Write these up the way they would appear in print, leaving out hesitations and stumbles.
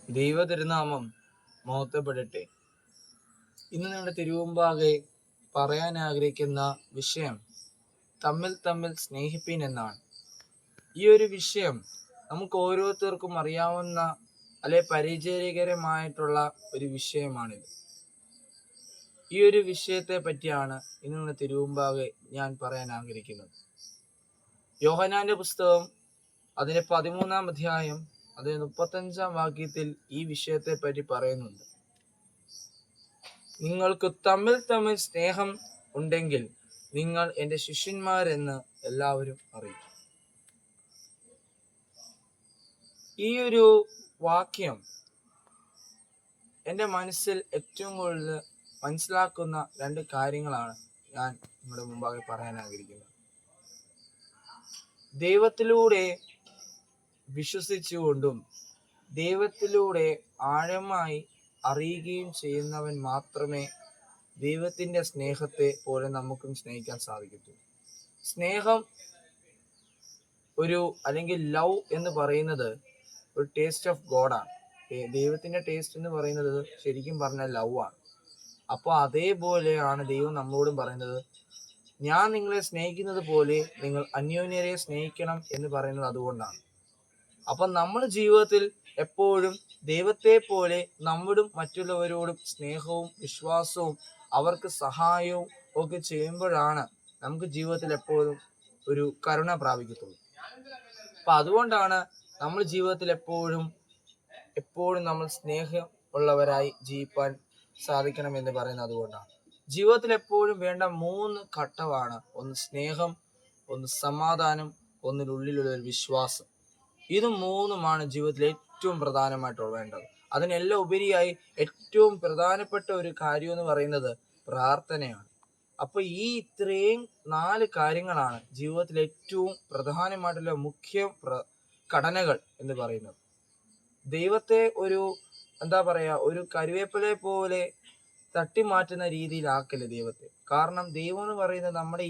ദൈവ തിരുനാമം മഹത്വപ്പെടട്ടെ. ഇന്ന് നമ്മുടെ തിരുവമ്പാകെ പറയാൻ ആഗ്രഹിക്കുന്ന വിഷയം തമ്മിൽ തമ്മിൽ സ്നേഹിപ്പീൻ എന്നാണ്. ഈ ഒരു വിഷയം നമുക്ക് ഓരോരുത്തർക്കും അറിയാവുന്ന അല്ലെ പരിചയകരമായിട്ടുള്ള ഒരു വിഷയമാണിത്. ഈ ഒരു വിഷയത്തെ പറ്റിയാണ് ഇന്ന് നമ്മുടെ തിരുവമ്പാകെ ഞാൻ പറയാൻ ആഗ്രഹിക്കുന്നത്. യോഹന്നാന്റെ പുസ്തകം അതിന്റെ 13-ാം അധ്യായം അതിന്റെ 35-ാം വാക്യത്തിൽ ഈ വിഷയത്തെ പറ്റി പറയുന്നുണ്ട്. നിങ്ങൾക്ക് തമ്മിൽ തമ്മിൽ സ്നേഹം ഉണ്ടെങ്കിൽ നിങ്ങൾ എൻ്റെ ശിഷ്യന്മാരെന്ന് എല്ലാവരും അറിയും. ഈ ഒരു വാക്യം എൻ്റെ മനസ്സിൽ ഏറ്റവും കൂടുതൽ മനസ്സിലാക്കുന്ന രണ്ട് കാര്യങ്ങളാണ് ഞാൻ നിങ്ങളുടെ മുമ്പാകെ പറയാൻ ആഗ്രഹിക്കുന്നത്. ദൈവത്തിലൂടെ വിശ്വസിച്ചുകൊണ്ടും ദൈവത്തിലൂടെ ആഴമായി അറിയുകയും ചെയ്യുന്നവൻ മാത്രമേ ദൈവത്തിൻ്റെ സ്നേഹത്തെ പോലെ നമുക്കും സ്നേഹിക്കാൻ സാധിക്കത്തുള്ളൂ. സ്നേഹം അല്ലെങ്കിൽ ലവ് എന്ന് പറയുന്നത് ഒരു ടേസ്റ്റ് ഓഫ് ഗോഡാണ്. ദൈവത്തിൻ്റെ ടേസ്റ്റ് എന്ന് പറയുന്നത് ശരിക്കും പറഞ്ഞാൽ ലവ് ആണ്. അപ്പോൾ അതേപോലെയാണ് ദൈവം നമ്മളോടും പറയുന്നത്, ഞാൻ നിങ്ങളെ സ്നേഹിക്കുന്നത് പോലെ നിങ്ങൾ അന്യോന്യരെ സ്നേഹിക്കണം എന്ന് പറയുന്നത് അതുകൊണ്ടാണ്. അപ്പം നമ്മുടെ ജീവിതത്തിൽ എപ്പോഴും ദൈവത്തെ പോലെ നമ്മളും മറ്റുള്ളവരോടും സ്നേഹവും വിശ്വാസവും അവർക്ക് സഹായവും ഒക്കെ ചെയ്യുമ്പോഴാണ് നമുക്ക് ജീവിതത്തിൽ എപ്പോഴും ഒരു കരുണ പ്രാപിക്കത്തുള്ളൂ. അപ്പം അതുകൊണ്ടാണ് നമ്മൾ ജീവിതത്തിൽ എപ്പോഴും നമ്മൾ സ്നേഹം ഉള്ളവരായി ജീവിക്കാൻ സാധിക്കണം എന്ന് പറയുന്നത് അതുകൊണ്ടാണ്. ജീവിതത്തിൽ എപ്പോഴും വേണ്ട 3 ഘട്ടമാണ്: ഒന്ന് സ്നേഹം, ഒന്ന് സമാധാനം, ഒന്നിനുള്ളിലുള്ള ഒരു വിശ്വാസം. ഇത് 3മാണ് ജീവിതത്തിൽ ഏറ്റവും പ്രധാനമായിട്ട് വേണ്ടത്. അതിനെല്ലാം ഉപരിയായി ഏറ്റവും പ്രധാനപ്പെട്ട ഒരു കാര്യം എന്ന് പറയുന്നത് പ്രാർത്ഥനയാണ്. അപ്പൊ ഈ ഇത്രയും 4 കാര്യങ്ങളാണ് ജീവിതത്തിൽ ഏറ്റവും പ്രധാനമായിട്ടുള്ള മുഖ്യ ഘടനകൾ എന്ന് പറയുന്നത്. ദൈവത്തെ ഒരു കരുവേപ്പിലെ പോലെ തട്ടിമാറ്റുന്ന രീതിയിലാക്കല് ദൈവത്തെ. കാരണം ദൈവം എന്ന് പറയുന്നത് നമ്മുടെ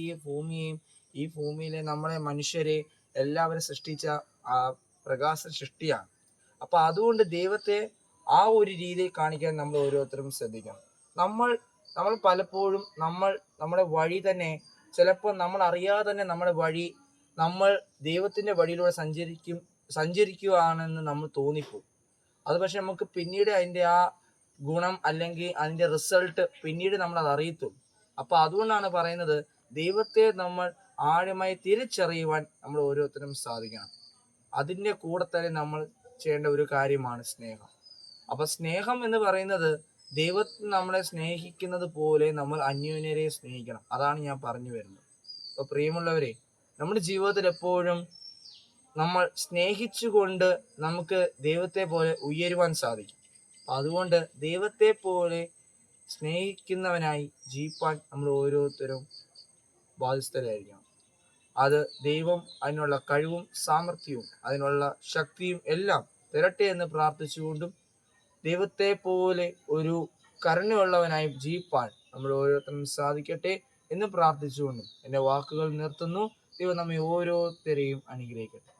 ഈ ഭൂമിയിലെ നമ്മളെ മനുഷ്യരെ എല്ലാവരും സൃഷ്ടിച്ച ആ പ്രകാശ സൃഷ്ടിയാണ്. അപ്പൊ അതുകൊണ്ട് ദൈവത്തെ ആ ഒരു രീതിയിൽ കാണിക്കാൻ നമ്മൾ ഓരോരുത്തരും ശ്രദ്ധിക്കണം. നമ്മൾ പലപ്പോഴും നമ്മുടെ വഴി തന്നെ ചിലപ്പോൾ നമ്മൾ അറിയാതെ തന്നെ നമ്മൾ ദൈവത്തിന്റെ വഴിയിലൂടെ സഞ്ചരിക്കുകയാണെന്ന് നമ്മൾ തോന്നിപ്പോകും. അത് പക്ഷെ നമുക്ക് പിന്നീട് അതിന്റെ ആ ഗുണം അല്ലെങ്കിൽ അതിന്റെ റിസൾട്ട് പിന്നീട് നമ്മൾ അത് അറിയത്തുള്ളൂ. അപ്പൊ അതുകൊണ്ടാണ് പറയുന്നത്, ദൈവത്തെ നമ്മൾ ആഴമായി തിരിച്ചറിയുവാൻ നമ്മൾ ഓരോരുത്തരും സാധിക്കണം. അതിൻ്റെ കൂടെ തന്നെ നമ്മൾ ചെയ്യേണ്ട ഒരു കാര്യമാണ് സ്നേഹം. അപ്പൊ സ്നേഹം എന്ന് പറയുന്നത് ദൈവത്തിന് നമ്മളെ സ്നേഹിക്കുന്നത് പോലെ നമ്മൾ അന്യോന്യരെ സ്നേഹിക്കണം. അതാണ് ഞാൻ പറഞ്ഞു വരുന്നത്. അപ്പൊ പ്രിയമുള്ളവരെ, നമ്മുടെ ജീവിതത്തിൽ എപ്പോഴും നമ്മൾ സ്നേഹിച്ചുകൊണ്ട് നമുക്ക് ദൈവത്തെ പോലെ ഉയരുവാൻ സാധിക്കും. അതുകൊണ്ട് ദൈവത്തെ പോലെ സ്നേഹിക്കുന്നവനായി ജീവിപ്പാൻ നമ്മൾ ഓരോരുത്തരും ബാധ്യസ്ഥരായിരിക്കണം. അത് ദൈവം അതിനുള്ള കഴിവും സാമർഥ്യവും അതിനുള്ള ശക്തിയും എല്ലാം തരട്ടെ എന്ന് പ്രാർത്ഥിച്ചുകൊണ്ടും ദൈവത്തെ പോലെ ഒരു കരുണയുള്ളവനായി ജീവിപ്പാൻ നമ്മൾ ഓരോരുത്തരും സാധിക്കട്ടെ എന്ന് പ്രാർത്ഥിച്ചുകൊണ്ടും എൻ്റെ വാക്കുകൾ നിർത്തുന്നു. ദൈവം നമ്മെ ഓരോരുത്തരെയും അനുഗ്രഹിക്കട്ടെ.